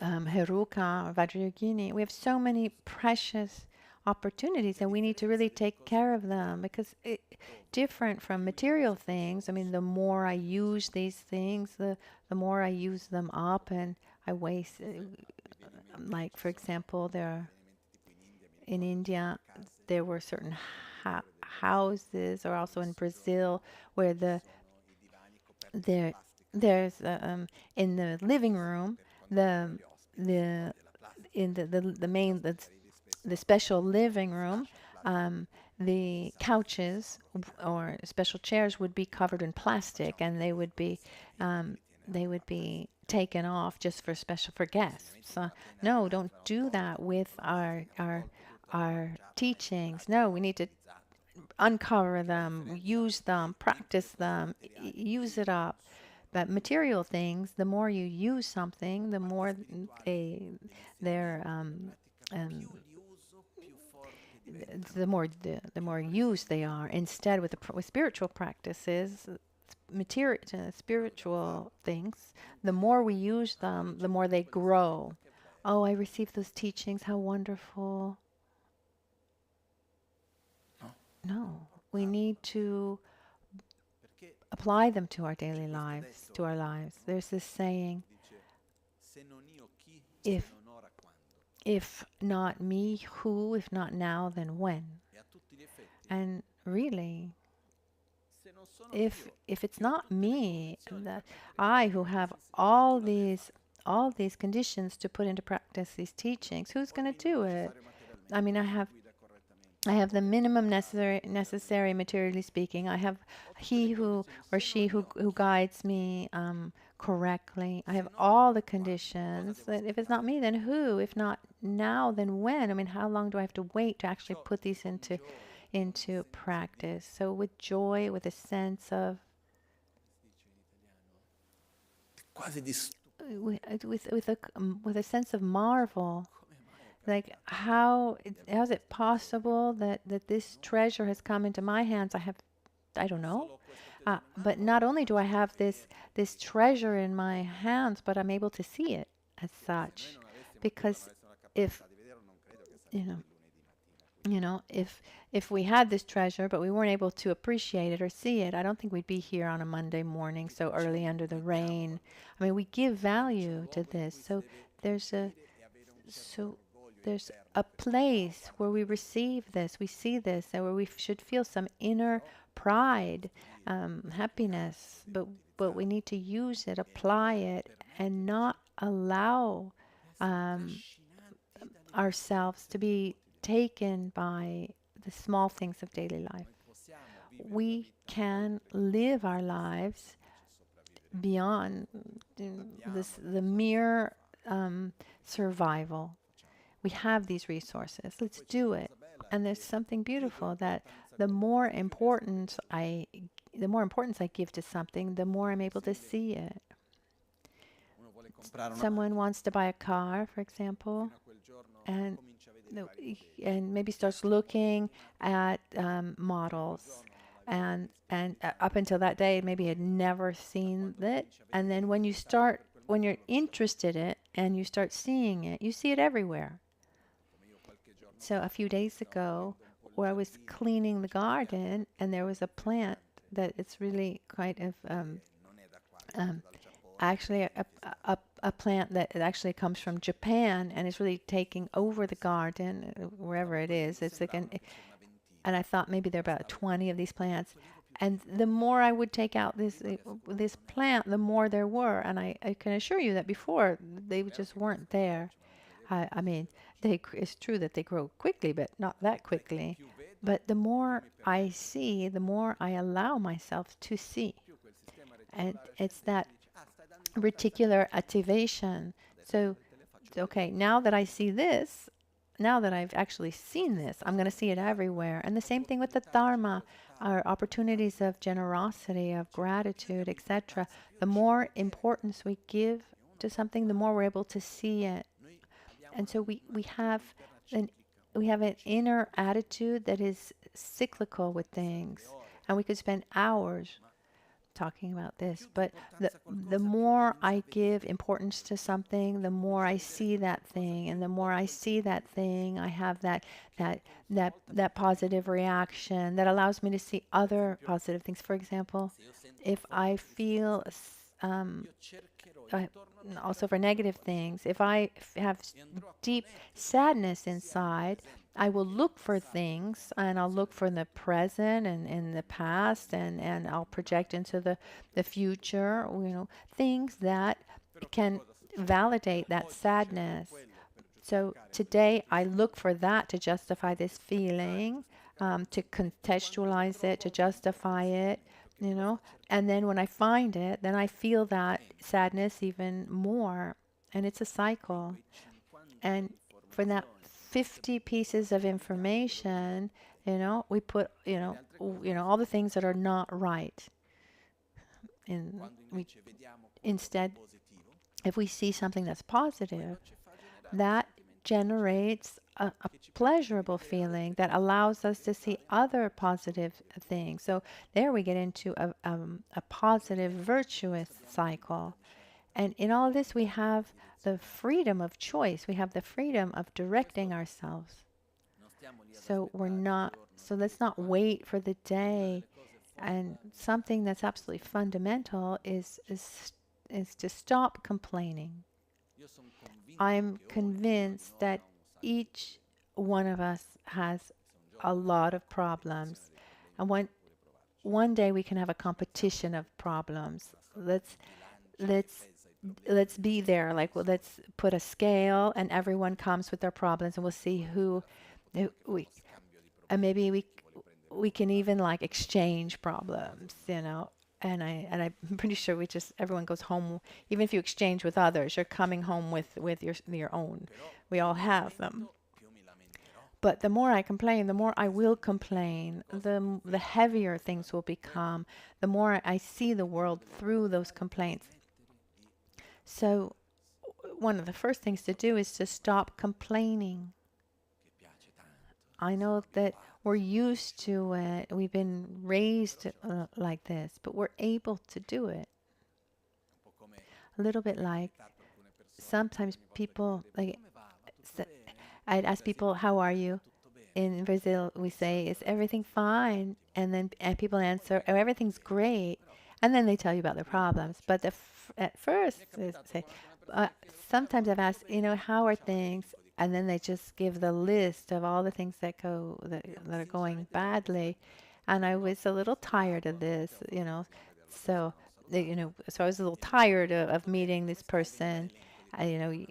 Heruka or Vajrayogini. We have so many precious opportunities, and we need to really take care of them, because different from material things. I mean, the more I use these things, the more I use them up, and I waste. Like, for example, in India, there were certain houses, or also in Brazil, where there's in the living room, the special living room, the couches or special chairs would be covered in plastic, and they would be taken off just for guests. No, don't do that with our teachings. No, we need to uncover them, use them, practice them, use it up. But material things, the more you use something, the more the more used they are. Instead, with spiritual practices, spiritual things, the more we use them, the more they grow. Oh, I received those teachings. How wonderful. No, we need to apply them to our daily lives, to our lives. There's this saying, if not me, who? If not now, then when? And really, if it's not me, that I who have all these conditions to put into practice these teachings, who's going to do it? I mean, I have the minimum necessary, materially speaking. I have he who or she who guides me correctly. I have all the conditions. That if it's not me, then who? If not now, then when? I mean, how long do I have to wait to actually put these into practice? So with joy, with a sense of with a sense of marvel. Like, how is it possible that this treasure has come into my hands? I don't know. But not only do I have this treasure in my hands, but I'm able to see it as such. Because if if we had this treasure, but we weren't able to appreciate it or see it, I don't think we'd be here on a Monday morning so early under the rain. I mean, we give value to this. So there's a place where we receive this, we see this, and where we should feel some inner pride, happiness, but we need to use it, apply it, and not allow um, ourselves to be taken by the small things of daily life. We can live our lives beyond the mere survival. We have these resources. Let's do it. And there's something beautiful that the more importance I the more importance I give to something, the more I'm able to see it. Someone wants to buy a car, for example, and and maybe starts looking at models, and up until that day, maybe had never seen it. And then when you're interested in it and you start seeing it, you see it everywhere. So a few days ago, where I was cleaning the garden, and there was a plant that it's really quite of um, actually a plant that it actually comes from Japan and is really taking over the garden wherever it is. It's like and I thought maybe there are about 20 of these plants. And the more I would take out this plant, the more there were. And I can assure you that before they just weren't there. I mean, it's true that they grow quickly, but not that quickly. But the more I see, the more I allow myself to see. And it's that reticular activation. So, okay, now that I see this, now that I've actually seen this, I'm going to see it everywhere. And the same thing with the Dharma, our opportunities of generosity, of gratitude, etc. The more importance we give to something, the more we're able to see it. And so we have an inner attitude that is cyclical with things, and we could spend hours talking about this. But the more I give importance to something, the more I see that thing, and the more I see that thing, I have that positive reaction that allows me to see other positive things. For example, if I feel also for negative things, if I have deep sadness inside, I will look for things, and I'll look for the present and in the past, and I'll project into the future, things that can validate that sadness. So today I look for that to justify this feeling, to contextualize it, to justify it, and then when I find it, then I feel that sadness even more. And it's a cycle. And for that 50 pieces of information, we put, all the things that are not right. And we instead, if we see something that's positive, that generates a pleasurable feeling that allows us to see other positive things. So there we get into a positive, virtuous cycle. And in all this, we have the freedom of choice. We have the freedom of directing ourselves. So let's not wait for the day. And something that's absolutely fundamental is to stop complaining. I'm convinced that each one of us has a lot of problems. And one day we can have a competition of problems. Let's be there. Let's put a scale, and everyone comes with their problems, and we'll see who we, and maybe we can even exchange problems, And I'm pretty sure everyone goes home. Even if you exchange with others, you're coming home with your own. We all have them. But the more I complain, the more I will complain. The heavier things will become. The more I see the world through those complaints. So one of the first things to do is to stop complaining. I know that we're used to it. We've been raised like this, but we're able to do it. A little bit like sometimes people, I'd ask people, how are you? In Brazil, we say, is everything fine? And people answer, oh, everything's great. And then they tell you about their problems. But at first, they say, sometimes I've asked, how are things? And then they just give the list of all the things that are going badly. And I was a little tired of this, So, so I was a little tired of meeting this person. You know,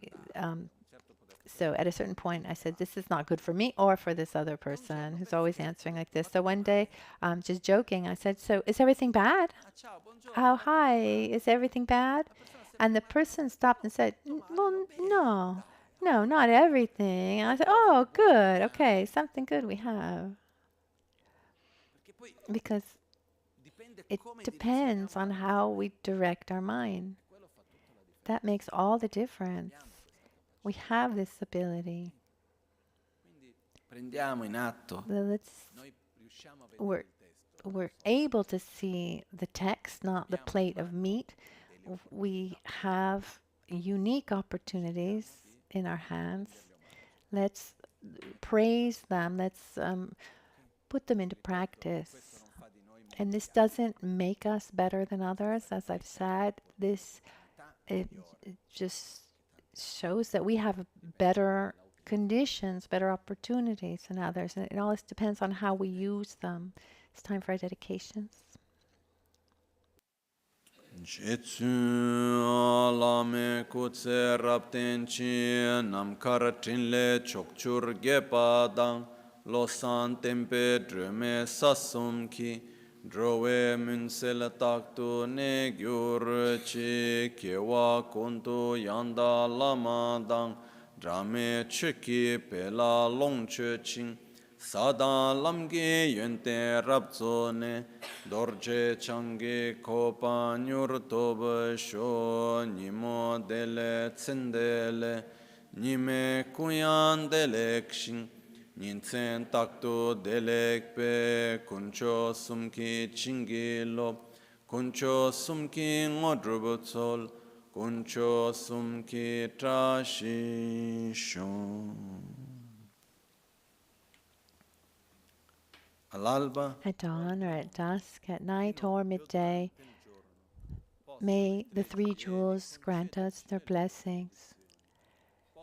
so at a certain point, I said, this is not good for me or for this other person who's always answering like this. So one day, just joking, I said, so is everything bad? Oh, hi, is everything bad? And the person stopped and said, well, no, no, not everything. And I said, oh, good. Okay, something good we have. Because it depends on how we direct our mind. That makes all the difference. We have this ability. We're, we're able to see the text, not the plate of meat. We have unique opportunities in our hands. Let's praise them. Let's put them into practice. And this doesn't make us better than others. As I've said, it just shows that we have better conditions, better opportunities than others. And it always depends on how we use them. It's time for our dedications. Jetsu alame kutse rapten chi nam karatin le chokchur gepadang losan tempe drume sasum ki drowe munsel taktu ne gyur chi kewa kuntu yanda lama dang drame chiki pela longche ching Sada lamge yente rabzone dorje change kopa nyurtoba sho nimo dele tsendele nime kuyan delekshin ninsen takto delekpe kuncho sumki chingilo kuncho sumki ngodrubutsol kuncho sumki trashishon. At dawn or at dusk, at night or midday, may the three jewels grant us their blessings.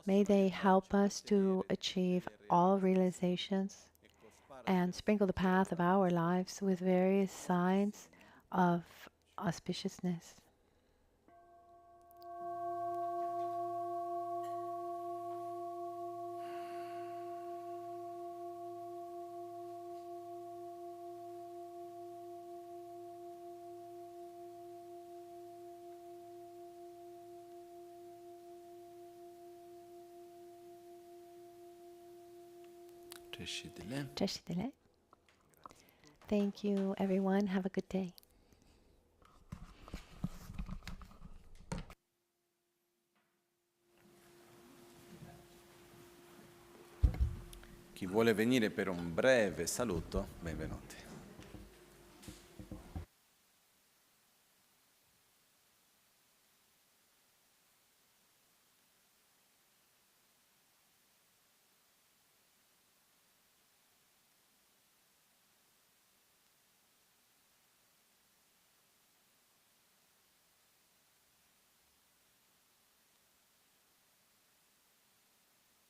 May they help us to achieve all realizations and sprinkle the path of our lives with various signs of auspiciousness. Cherishing. Thank you, everyone. Have a good day. Chi vuole venire per un breve saluto, benvenuti.